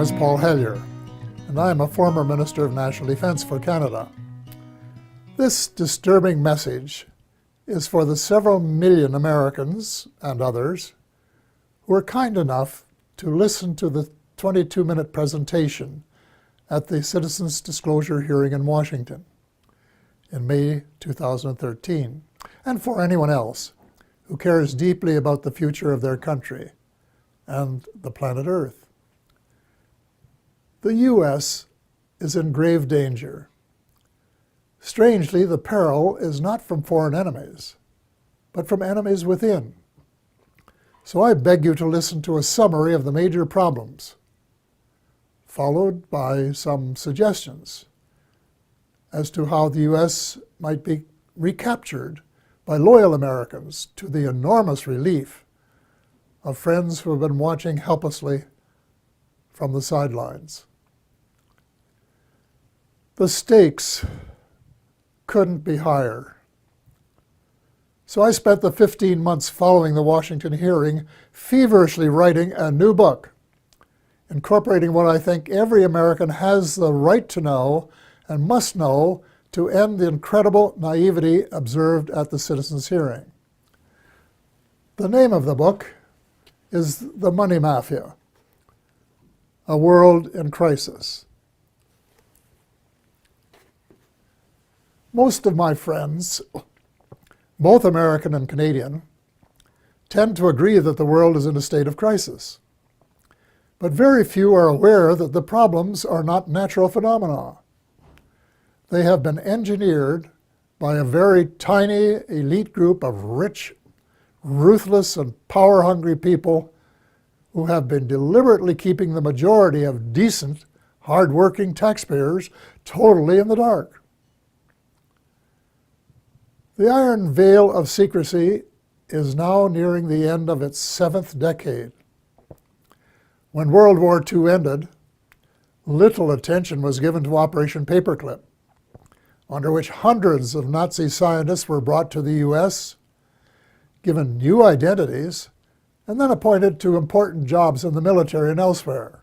is Paul Hellyer, and I am a former Minister of National Defence for Canada. This disturbing message is for the several million Americans and others who were kind enough to listen to the 22-minute presentation at the Citizens Disclosure hearing in Washington in May 2013, and for anyone else who cares deeply about the future of their country and the planet Earth. The U.S. is in grave danger. Strangely, the peril is not from foreign enemies, but from enemies within. So I beg you to listen to a summary of the major problems, followed by some suggestions as to how the U.S. might be recaptured by loyal Americans, to the enormous relief of friends who have been watching helplessly from the sidelines. The stakes couldn't be higher. So I spent the 15 months following the Washington hearing feverishly writing a new book, incorporating what I think every American has the right to know and must know to end the incredible naivety observed at the citizens' hearing. The name of the book is The Money Mafia, A World in Crisis. Most of my friends, both American and Canadian, tend to agree that the world is in a state of crisis. But very few are aware that the problems are not natural phenomena. They have been engineered by a very tiny elite group of rich, ruthless, and power-hungry people who have been deliberately keeping the majority of decent, hard-working taxpayers totally in the dark. The iron veil of secrecy is now nearing the end of its 7th decade. When World War II ended, little attention was given to Operation Paperclip, under which hundreds of Nazi scientists were brought to the U.S., given new identities, and then appointed to important jobs in the military and elsewhere.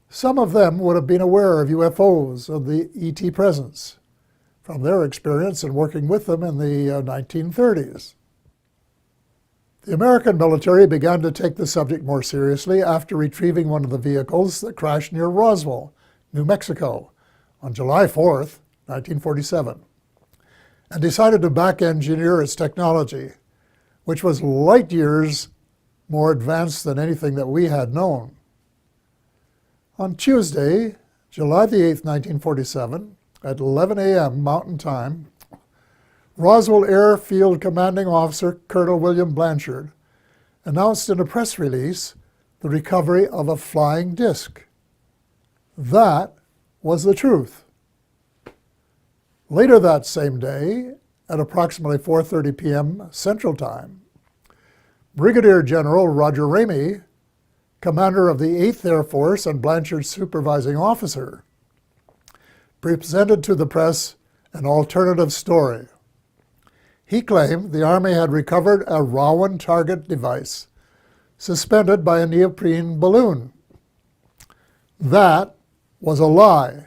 Some of them would have been aware of UFOs and the ET presence from their experience in working with them in the 1930s. The American military began to take the subject more seriously after retrieving one of the vehicles that crashed near Roswell, New Mexico, on July 4th, 1947, and decided to back-engineer its technology, which was light years more advanced than anything that we had known. On Tuesday, July the 8th, 1947, at 11 a.m. Mountain Time, Roswell Airfield Commanding Officer Colonel William Blanchard announced in a press release the recovery of a flying disc. That was the truth. Later that same day, at approximately 4:30 p.m. Central Time, Brigadier General Roger Ramey, commander of the 8th Air Force and Blanchard's supervising officer, presented to the press an alternative story. He claimed the Army had recovered a Rowan target device suspended by a neoprene balloon. That was a lie.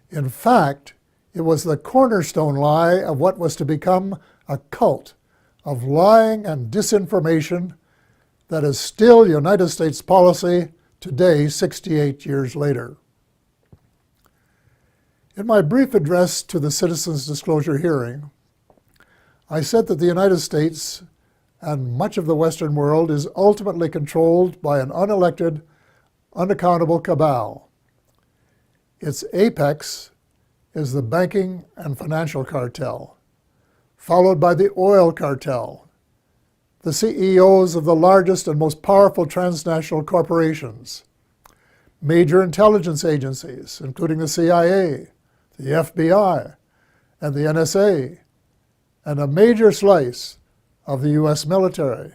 In fact, it was the cornerstone lie of what was to become a cult of lying and disinformation that is still United States policy today, 68 years later. In my brief address to the Citizens Disclosure hearing, I said that the United States and much of the Western world is ultimately controlled by an unelected, unaccountable cabal. Its apex is the banking and financial cartel, followed by the oil cartel, the CEOs of the largest and most powerful transnational corporations, major intelligence agencies, including the CIA, the FBI, and the NSA, and a major slice of the U.S. military.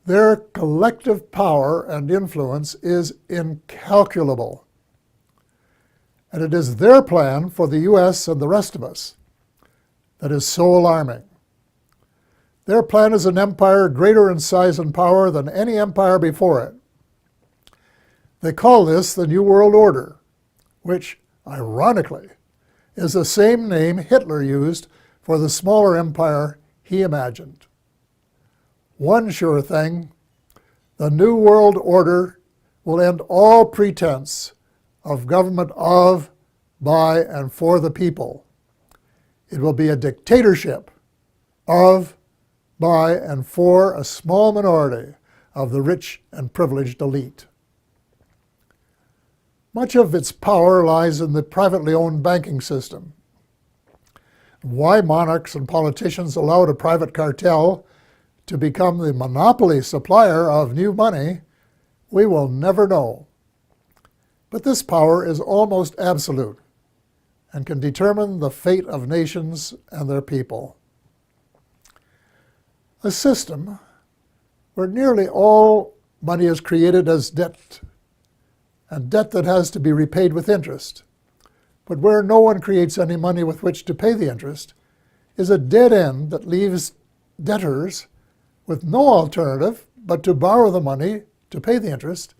Their collective power and influence is incalculable. And it is their plan for the U.S. and the rest of us that is so alarming. Their plan is an empire greater in size and power than any empire before it, They call this the New World Order, which, ironically, is the same name Hitler used for the smaller empire he imagined. One sure thing, the New World Order will end all pretense of government of, by, and for the people. It will be a dictatorship of, by, and for a small minority of the rich and privileged elite. Much of its power lies in the privately owned banking system. Why monarchs and politicians allowed a private cartel to become the monopoly supplier of new money, we will never know. But this power is almost absolute and can determine the fate of nations and their people. A system where nearly all money is created as debt, and debt that has to be repaid with interest, but where no one creates any money with which to pay the interest, is a dead end that leaves debtors with no alternative but to borrow the money to pay the interest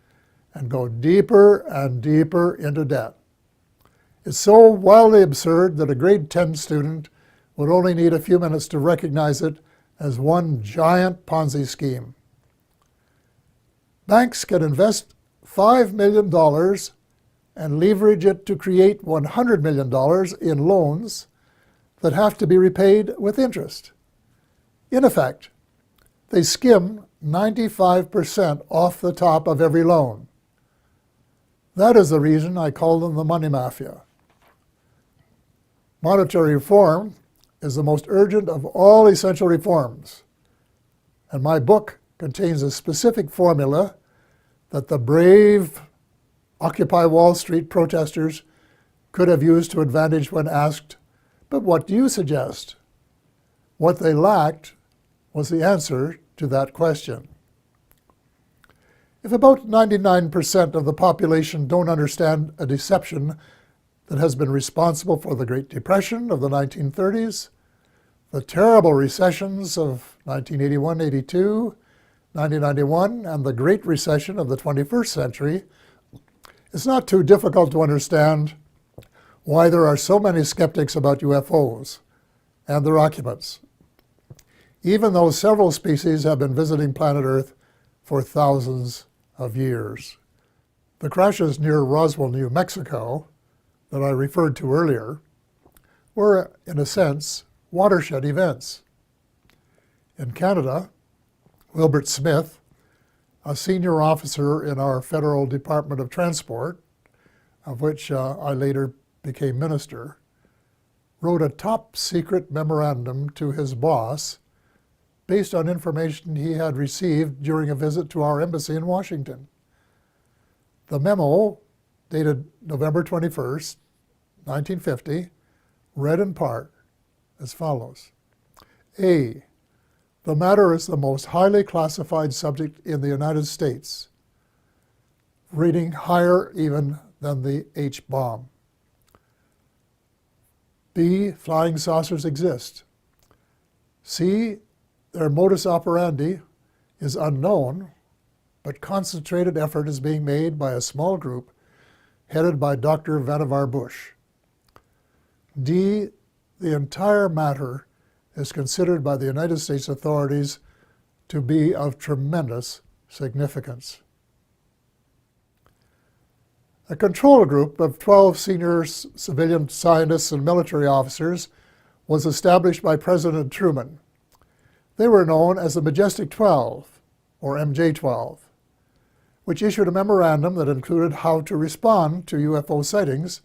and go deeper and deeper into debt. It's so wildly absurd that a grade 10 student would only need a few minutes to recognize it as one giant Ponzi scheme. Banks can invest $5 million and leverage it to create $100 million in loans that have to be repaid with interest. In effect, they skim 95% off the top of every loan. That is the reason I call them the money mafia. Monetary reform is the most urgent of all essential reforms, and my book contains a specific formula that the brave Occupy Wall Street protesters could have used to advantage when asked, "But what do you suggest?" What they lacked was the answer to that question. If about 99% of the population don't understand a deception that has been responsible for the Great Depression of the 1930s, the terrible recessions of 1981-82, 1991, and the Great Recession of the 21st century, it's not too difficult to understand why there are so many skeptics about UFOs and their occupants, even though several species have been visiting planet Earth for thousands of years. The crashes near Roswell, New Mexico, that I referred to earlier, were, in a sense, watershed events. In Canada, Wilbert Smith, a senior officer in our Federal Department of Transport, of which I later became minister, wrote a top-secret memorandum to his boss based on information he had received during a visit to our embassy in Washington. The memo, dated November 21st, 1950, read in part as follows. A, the matter is the most highly classified subject in the United States, rating higher even than the H-bomb. B, flying saucers exist. C, their modus operandi is unknown, but concentrated effort is being made by a small group headed by Dr. Vannevar Bush. D, the entire matter is considered by the United States authorities to be of tremendous significance. A control group of 12 senior civilian scientists and military officers was established by President Truman. They were known as the Majestic 12, or MJ-12, which issued a memorandum that included how to respond to UFO sightings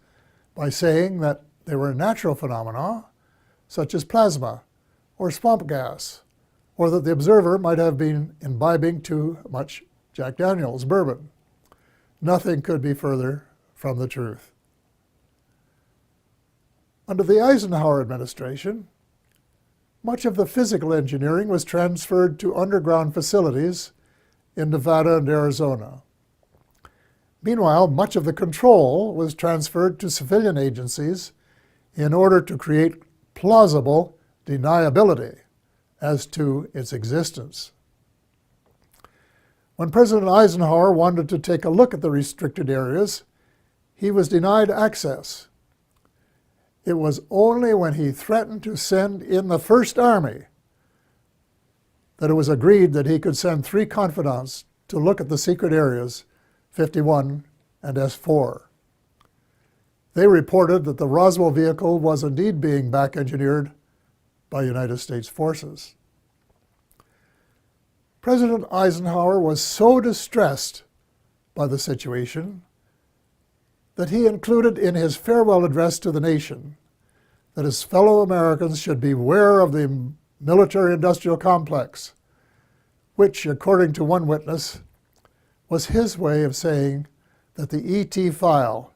by saying that they were natural phenomena, such as plasma or swamp gas, or that the observer might have been imbibing too much Jack Daniels bourbon. Nothing could be further from the truth. Under the Eisenhower administration, much of the physical engineering was transferred to underground facilities in Nevada and Arizona. Meanwhile, much of the control was transferred to civilian agencies in order to create plausible deniability as to its existence. When President Eisenhower wanted to take a look at the restricted areas, he was denied access. It was only when he threatened to send in the First Army that it was agreed that he could send 3 confidants to look at the secret areas 51 and S4. They reported that the Roswell vehicle was indeed being back-engineered by United States forces. President Eisenhower was so distressed by the situation that he included in his farewell address to the nation that his fellow Americans should beware of the military-industrial complex, which, according to one witness, was his way of saying that the ET file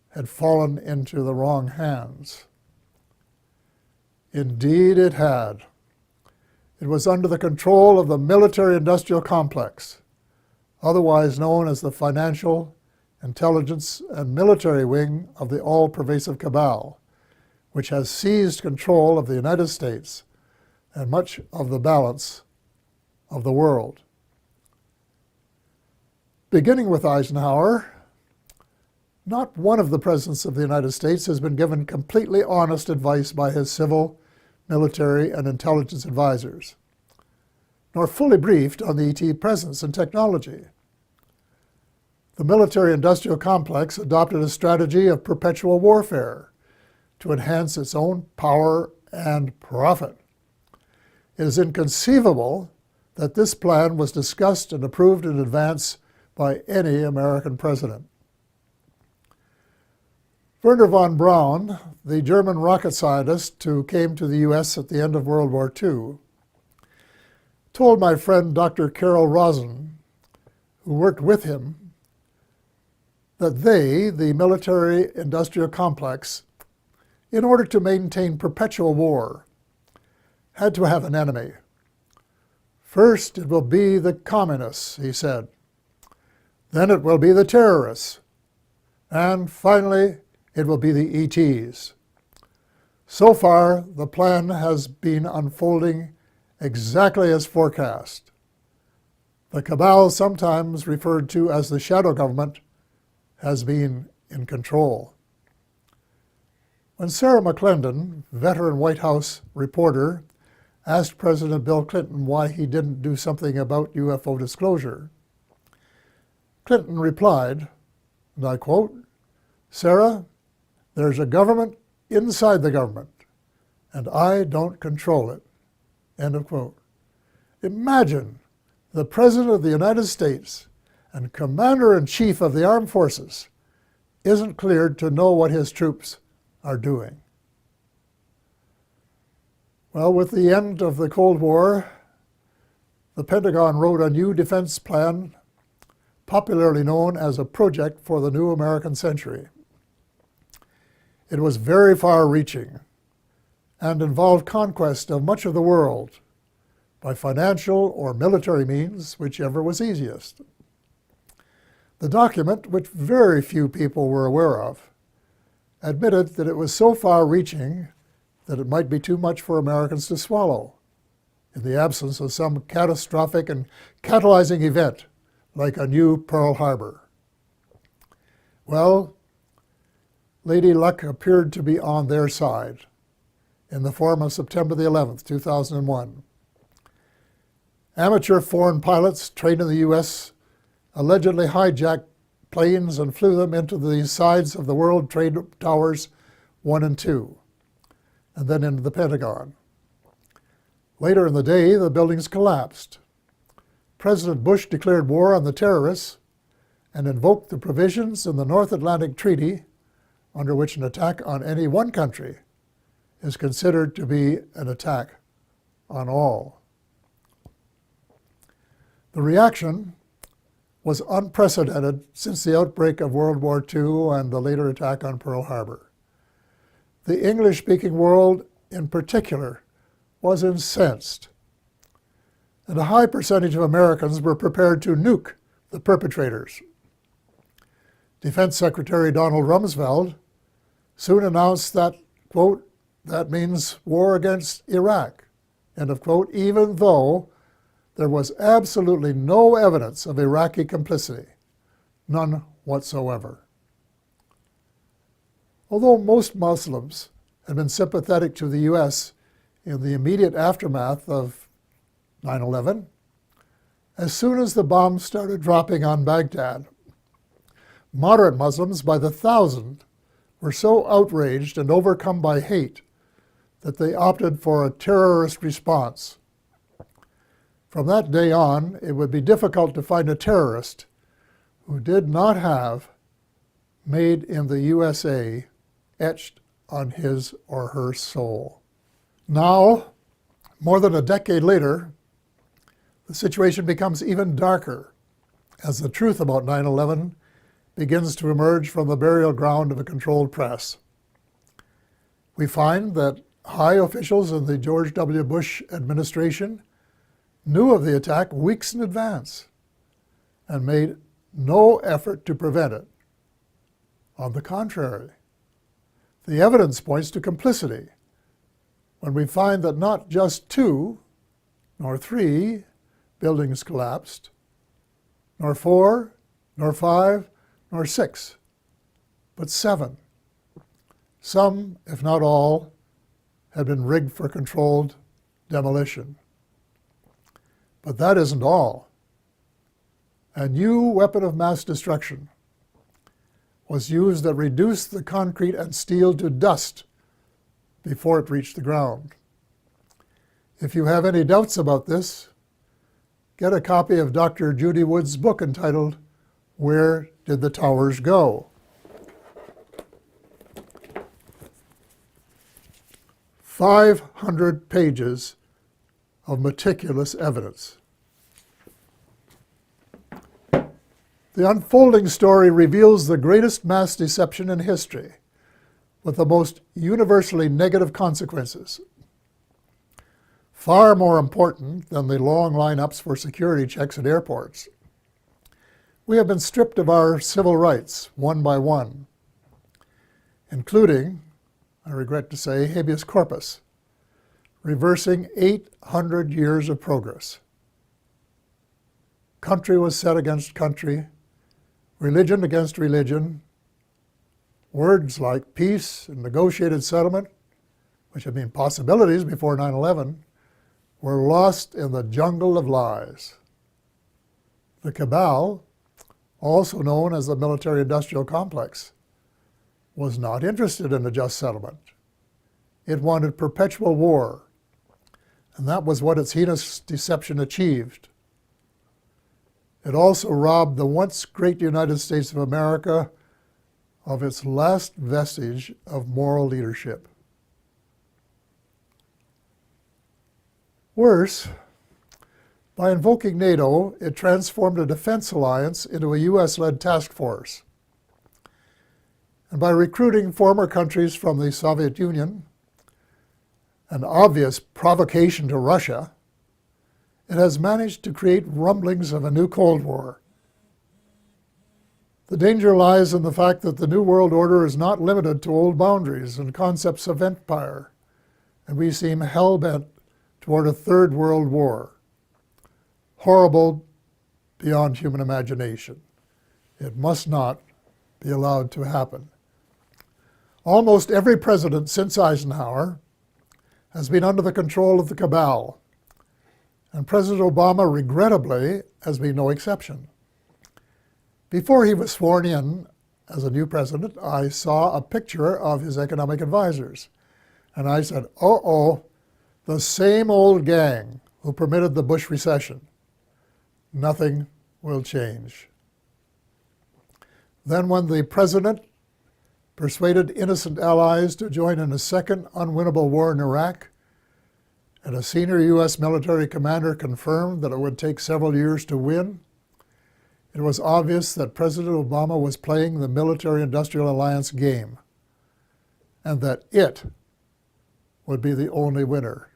had fallen into the wrong hands. Indeed it had. It was under the control of the military-industrial complex, otherwise known as the financial, intelligence, and military wing of the all-pervasive cabal, which has seized control of the United States and much of the balance of the world. Beginning with Eisenhower, not one of the presidents of the United States has been given completely honest advice by his civil, military, and intelligence advisors, nor fully briefed on the ET presence and technology. The military-industrial complex adopted a strategy of perpetual warfare to enhance its own power and profit. It is inconceivable that this plan was discussed and approved in advance by any American president. Wernher von Braun, the German rocket scientist who came to the U.S. at the end of World War II, told my friend Dr. Carol Rosen, who worked with him, that they, the military-industrial complex, in order to maintain perpetual war, had to have an enemy. First, it will be the communists, he said. Then it will be the terrorists. And finally, it will be the ETs. So far, the plan has been unfolding exactly as forecast. The cabal, sometimes referred to as the shadow government, has been in control. When Sarah McClendon, veteran White House reporter, asked President Bill Clinton why he didn't do something about UFO disclosure, Clinton replied, and I quote, "Sarah, there's a government inside the government, and I don't control it." End of quote. Imagine the President of the United States and Commander-in-Chief of the Armed Forces isn't cleared to know what his troops are doing. Well, with the end of the Cold War, the Pentagon wrote a new defense plan, popularly known as a project for the new American century. It was very far-reaching and involved conquest of much of the world by financial or military means, whichever was easiest. The document, which very few people were aware of, admitted that it was so far-reaching that it might be too much for Americans to swallow in the absence of some catastrophic and catalyzing event like a new Pearl Harbor. Well, Lady Luck appeared to be on their side in the form of September the 11th, 2001. Amateur foreign pilots trained in the U.S. allegedly hijacked planes and flew them into the sides of the World Trade Towers 1 and 2, and then into the Pentagon. Later in the day, the buildings collapsed. President Bush declared war on the terrorists and invoked the provisions in the North Atlantic Treaty under which an attack on any one country is considered to be an attack on all. The reaction was unprecedented since the outbreak of World War II and the later attack on Pearl Harbor. The English-speaking world, in particular, was incensed, and a high percentage of Americans were prepared to nuke the perpetrators. Defense Secretary Donald Rumsfeld soon announced that, quote, "that means war against Iraq," end of quote, even though there was absolutely no evidence of Iraqi complicity, none whatsoever. Although most Muslims had been sympathetic to the U.S. in the immediate aftermath of 9/11, as soon as the bombs started dropping on Baghdad, moderate Muslims by the thousand were so outraged and overcome by hate that they opted for a terrorist response. From that day on, it would be difficult to find a terrorist who did not have "Made in the USA" etched on his or her soul. Now, more than a decade later, the situation becomes even darker as the truth about 9/11 begins to emerge from the burial ground of a controlled press. We find that high officials in the George W. Bush administration knew of the attack weeks in advance and made no effort to prevent it. On the contrary, the evidence points to complicity when we find that not just 2, nor 3 buildings collapsed, nor 4, nor 5, nor 6, but 7. Some, if not all, had been rigged for controlled demolition. But that isn't all. A new weapon of mass destruction was used that reduced the concrete and steel to dust before it reached the ground. If you have any doubts about this, get a copy of Dr. Judy Wood's book entitled, "Where Did the Towers Go?" 500 pages of meticulous evidence. The unfolding story reveals the greatest mass deception in history, with the most universally negative consequences. Far more important than the long lineups for security checks at airports. We have been stripped of our civil rights one by one, including, I regret to say, habeas corpus, reversing 800 years of progress. Country was set against country, religion against religion. Words like peace and negotiated settlement, which had been possibilities before 9/11, were lost in the jungle of lies. The cabal, also known as the military-industrial complex, was not interested in a just settlement. It wanted perpetual war, and that was what its heinous deception achieved. It also robbed the once great United States of America of its last vestige of moral leadership. Worse, by invoking NATO, it transformed a defense alliance into a US-led task force. And by recruiting former countries from the Soviet Union, an obvious provocation to Russia, it has managed to create rumblings of a new Cold War. The danger lies in the fact that the New World Order is not limited to old boundaries and concepts of empire, and we seem hell-bent toward a third world war. Horrible beyond human imagination. It must not be allowed to happen. Almost every president since Eisenhower has been under the control of the cabal, and President Obama, regrettably, has been no exception. Before he was sworn in as a new president, I saw a picture of his economic advisors, and I said, uh-oh, the same old gang who permitted the Bush recession. Nothing will change. Then when the president persuaded innocent allies to join in a second unwinnable war in Iraq, and a senior U.S. military commander confirmed that it would take several years to win, it was obvious that President Obama was playing the military-industrial alliance game, and that it would be the only winner.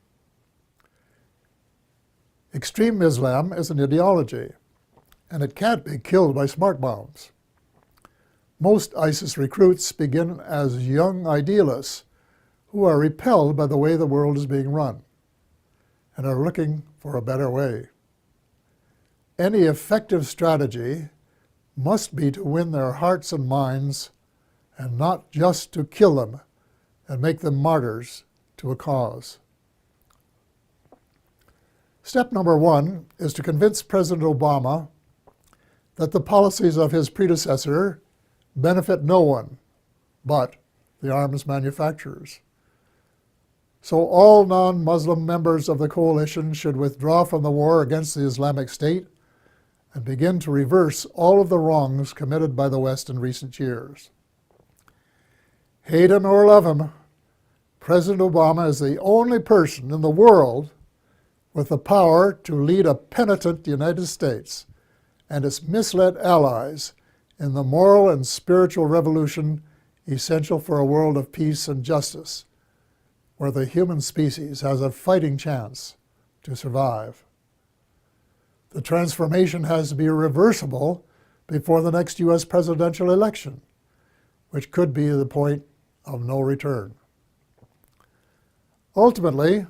Extreme Islam is an ideology, and it can't be killed by smart bombs. Most ISIS recruits begin as young idealists who are repelled by the way the world is being run and are looking for a better way. any effective strategy must be to win their hearts and minds, and not just to kill them and make them martyrs to a cause. Step number 1 is to convince President Obama that the policies of his predecessor benefit no one but the arms manufacturers. So all non-Muslim members of the coalition should withdraw from the war against the Islamic State and begin to reverse all of the wrongs committed by the West in recent years. Hate him or love him, President Obama is the only person in the world with the power to lead a penitent United States and its misled allies in the moral and spiritual revolution essential for a world of peace and justice, where the human species has a fighting chance to survive. The transformation has to be reversible before the next U.S. presidential election, which could be the point of no return. Ultimately,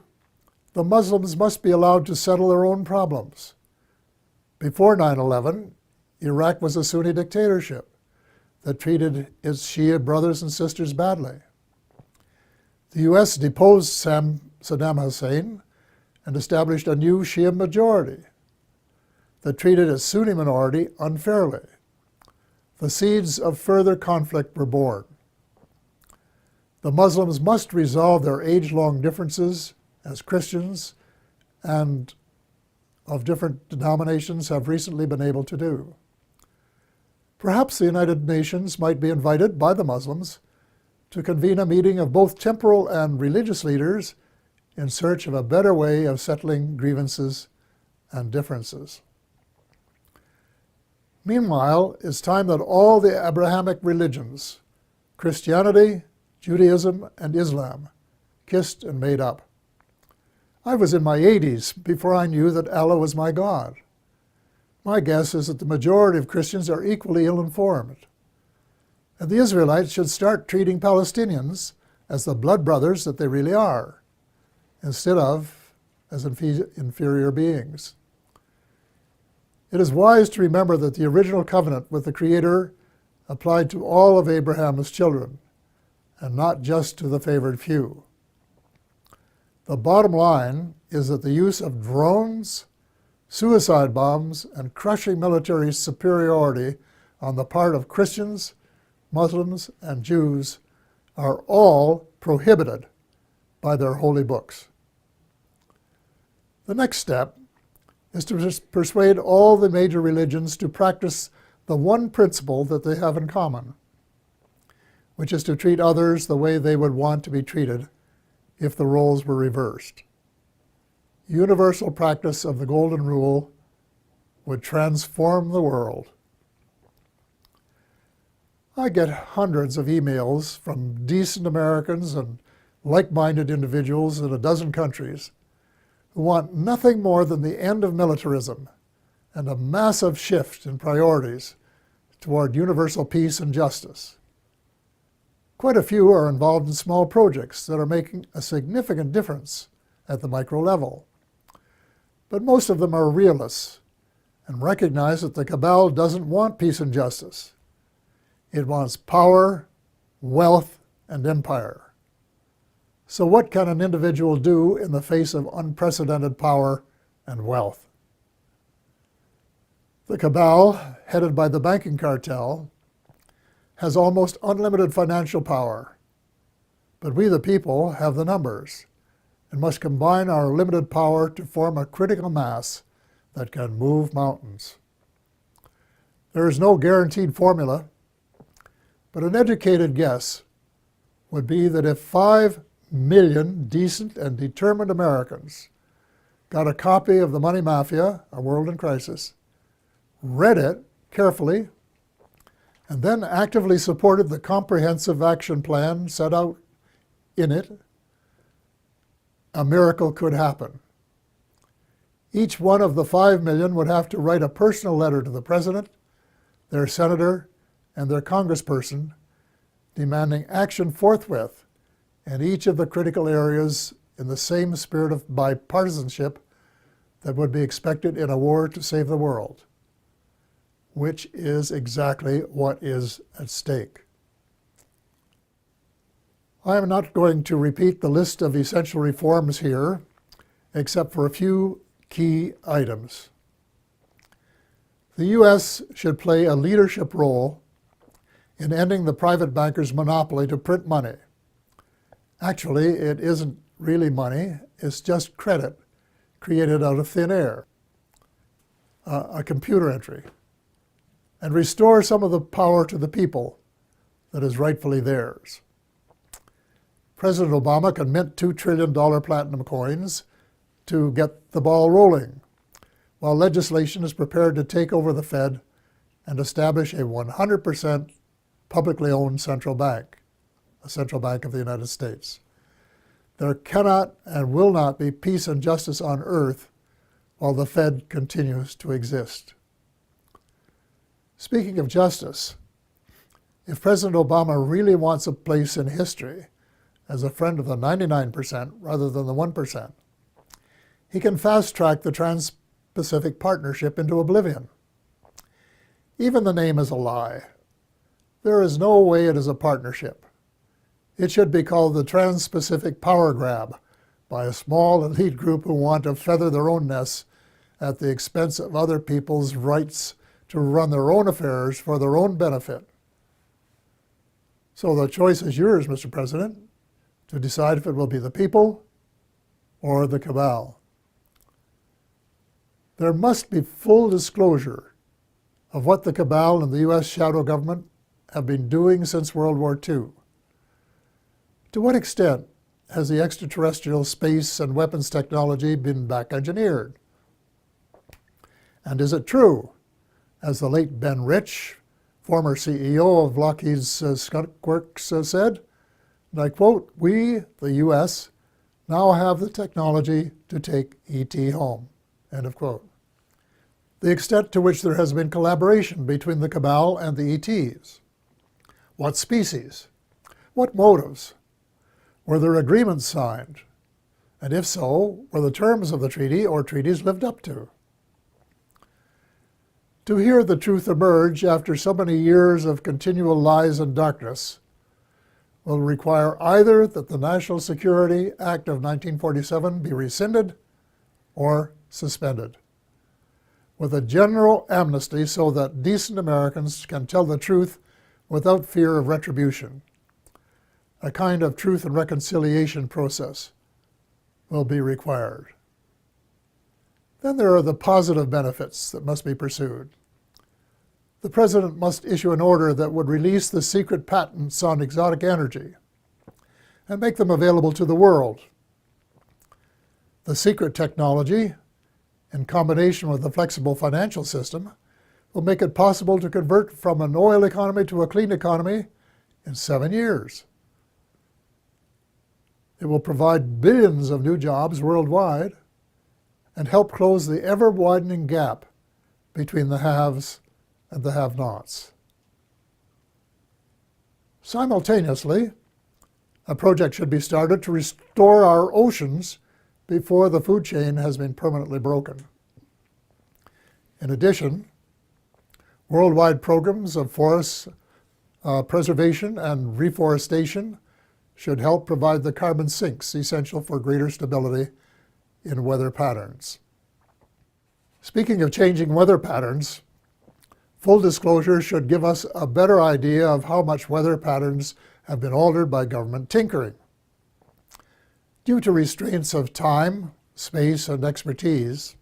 the Muslims must be allowed to settle their own problems. Before 9/11, Iraq was a Sunni dictatorship that treated its Shia brothers and sisters badly. The U.S. deposed Saddam Hussein and established a new Shia majority that treated its Sunni minority unfairly. The seeds of further conflict were born. The Muslims must resolve their age-long differences as Christians and of different denominations have recently been able to do. Perhaps the United Nations might be invited by the Muslims to convene a meeting of both temporal and religious leaders in search of a better way of settling grievances and differences. Meanwhile, it's time that all the Abrahamic religions, Christianity, Judaism, and Islam, kissed and made up. I was in my 80s before I knew that Allah was my God. My guess is that the majority of Christians are equally ill-informed. And the Israelites should start treating Palestinians as the blood brothers that they really are, instead of as inferior beings. It is wise to remember that the original covenant with the Creator applied to all of Abraham's children, and not just to the favored few. The bottom line is that the use of drones, suicide bombs, and crushing military superiority on the part of Christians, Muslims, and Jews are all prohibited by their holy books. The next step is to persuade all the major religions to practice the one principle that they have in common, which is to treat others the way they would want to be treated if the roles were reversed. Universal practice of the Golden Rule would transform the world. I get hundreds of emails from decent Americans and like-minded individuals in a dozen countries who want nothing more than the end of militarism and a massive shift in priorities toward universal peace and justice. Quite a few are involved in small projects that are making a significant difference at the micro level. But most of them are realists and recognize that the cabal doesn't want peace and justice. It wants power, wealth, and empire. So what can an individual do in the face of unprecedented power and wealth? The cabal, headed by the banking cartel, has almost unlimited financial power. But we, the people, have the numbers and must combine our limited power to form a critical mass that can move mountains. There is no guaranteed formula, but an educated guess would be that if 5 million decent and determined Americans got a copy of The Money Mafia, A World in Crisis, read it carefully, and then actively supported the comprehensive action plan set out in it, a miracle could happen. Each one of the 5 million would have to write a personal letter to the president, their senator, and their congressperson, demanding action forthwith in each of the critical areas in the same spirit of bipartisanship that would be expected in a war to save the world, which is exactly what is at stake. I am not going to repeat the list of essential reforms here, except for a few key items. The U.S. should play a leadership role in ending the private bankers' monopoly to print money. Actually, it isn't really money, it's just credit created out of thin air, a computer entry, and restore some of the power to the people that is rightfully theirs. President Obama can mint $2 trillion platinum coins to get the ball rolling, while legislation is prepared to take over the Fed and establish a 100% publicly owned central bank, a central bank of the United States. There cannot and will not be peace and justice on earth while the Fed continues to exist. Speaking of justice, if President Obama really wants a place in history as a friend of the 99% rather than the 1%, he can fast-track the Trans-Pacific Partnership into oblivion. Even the name is a lie. There is no way it is a partnership. It should be called the Trans-Pacific Power Grab by a small elite group who want to feather their own nests at the expense of other people's rights to run their own affairs for their own benefit. So the choice is yours, Mr. President, to decide if it will be the people or the cabal. There must be full disclosure of what the cabal and the U.S. shadow government have been doing since World War II. To what extent has the extraterrestrial space and weapons technology been back-engineered? And is it true, as the late Ben Rich, former CEO of Lockheed's Skunk Works, said, and I quote, "We, the U.S., now have the technology to take ET home," end of quote. The extent to which there has been collaboration between the cabal and the ETs. What species? What motives? Were there agreements signed? And if so, were the terms of the treaty or treaties lived up to? To hear the truth emerge after so many years of continual lies and darkness will require either that the National Security Act of 1947 be rescinded or suspended, with a general amnesty so that decent Americans can tell the truth without fear of retribution. A kind of truth and reconciliation process will be required. Then there are the positive benefits that must be pursued. The President must issue an order that would release the secret patents on exotic energy and make them available to the world. The secret technology, in combination with a flexible financial system, will make it possible to convert from an oil economy to a clean economy in 7 years. It will provide billions of new jobs worldwide and help close the ever-widening gap between the haves and the have-nots. Simultaneously, a project should be started to restore our oceans before the food chain has been permanently broken. In addition, worldwide programs of forest preservation and reforestation should help provide the carbon sinks essential for greater stability in weather patterns. Speaking of changing weather patterns, full disclosure should give us a better idea of how much weather patterns have been altered by government tinkering. Due to restraints of time, space, and expertise,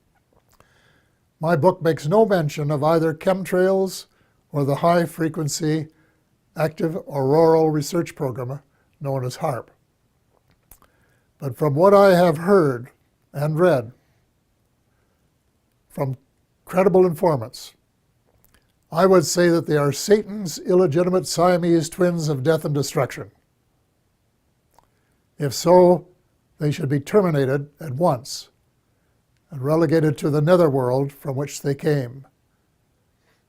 my book makes no mention of either chemtrails or the high-frequency active auroral research program known as HAARP. But from what I have heard and read from credible informants, I would say that they are Satan's illegitimate Siamese twins of death and destruction. If so, they should be terminated at once and relegated to the netherworld from which they came.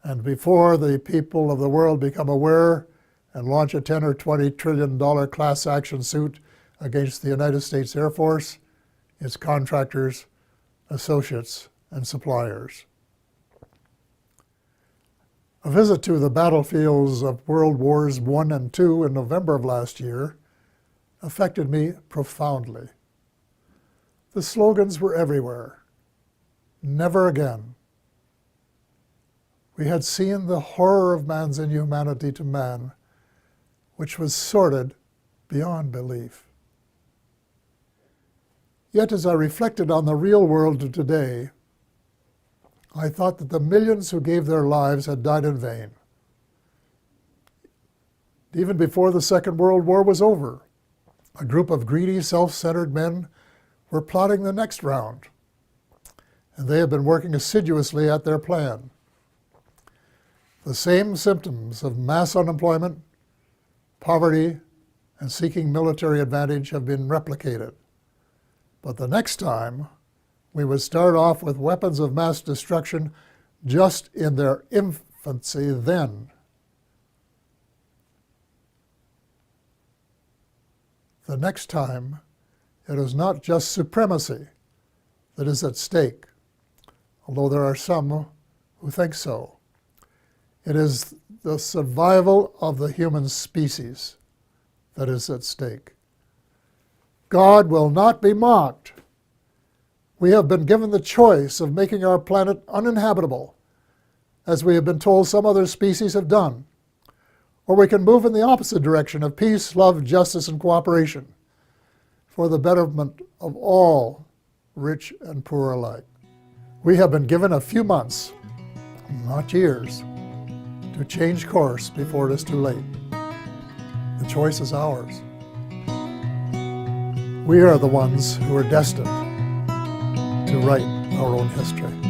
And before the people of the world become aware and launch a $10 or $20 trillion class action suit against the United States Air Force, its contractors, associates, and suppliers. A visit to the battlefields of World Wars I and II in November of last year affected me profoundly. The slogans were everywhere. Never again. We had seen the horror of man's inhumanity to man, which was sordid beyond belief. Yet as I reflected on the real world of today, I thought that the millions who gave their lives had died in vain. Even before the Second World War was over, a group of greedy, self-centered men were plotting the next round, and they have been working assiduously at their plan. The same symptoms of mass unemployment, poverty, and seeking military advantage have been replicated. But the next time, we would start off with weapons of mass destruction just in their infancy then. The next time, it is not just supremacy that is at stake, although there are some who think so. It is the survival of the human species that is at stake. God will not be mocked. We have been given the choice of making our planet uninhabitable, as we have been told some other species have done. Or we can move in the opposite direction of peace, love, justice, and cooperation for the betterment of all, rich and poor alike. We have been given a few months, not years, to change course before it is too late. The choice is ours. We are the ones who are destined to write our own history.